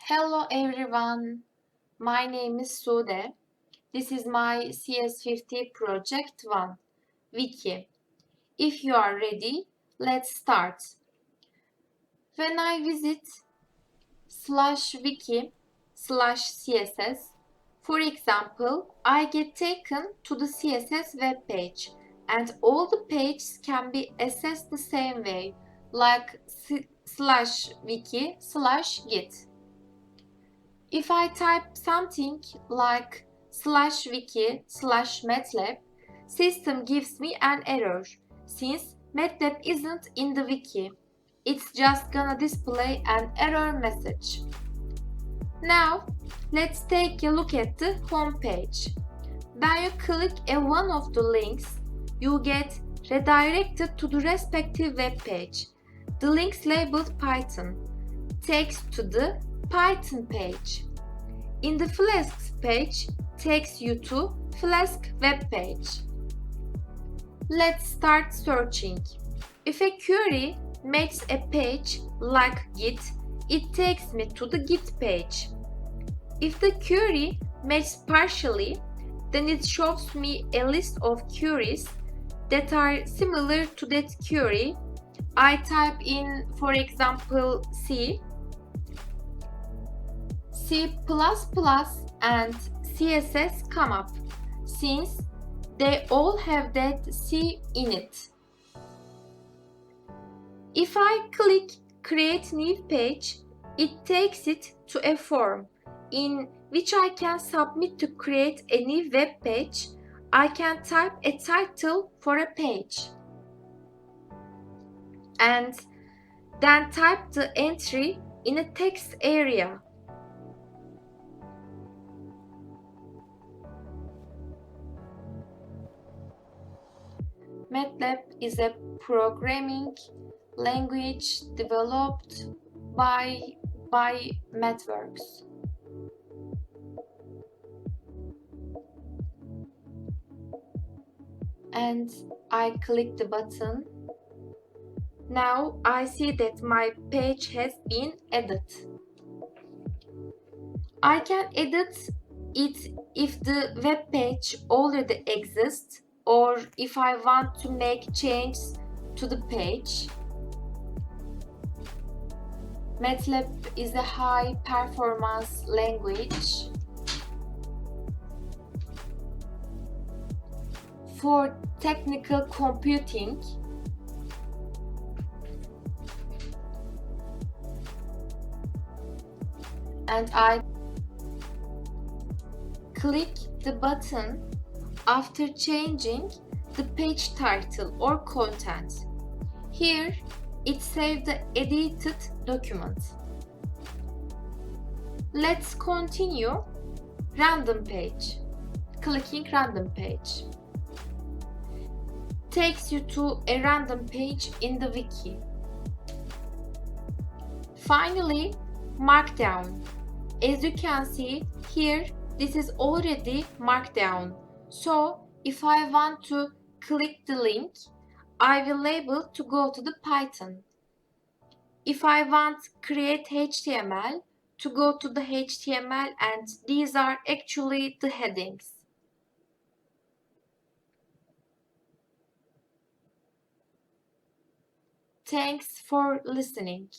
Hello everyone, my name is Sude. This is my CS50 Project 1, Wiki. If you are ready, let's start. When I visit /wiki/css, for example, I get taken to the CSS web page and all the pages can be accessed the same way, like /wiki/git. If I type something like /wiki/matlab, system gives me an error since MATLAB isn't in the wiki. It's just gonna display an error message. Now, let's take a look at the home page. When you click on one of the links, you get redirected to the respective web page. The links labeled Python takes to the Python page. In the Flasks page takes you to Flask web page. Let's start searching. If a query makes a page like Git, it takes me to the Git page. If the query matches partially, then it shows me a list of queries that are similar to that query. I type in, for example, C, C++ and CSS come up, since they all have that C in it. If I click Create New Page, it takes it to a form in which I can submit to create a new web page. I can type a title for a page and then type the entry in a text area. MATLAB is a programming language developed by MathWorks. And I click the button. Now I see that my page has been added. I can edit it if the web page already exists or if I want to make changes to the page. MATLAB is a high-performance language for technical computing. And I click the button after changing the page title or content. Here, it saves the edited document. Let's continue. Random page. Clicking random page takes you to a random page in the wiki. Finally, Markdown. As you can see here, this is already Markdown. So if I want to click the link, I will able to go to the Python. If I want create HTML, to go to the HTML, and these are actually the headings. Thanks for listening.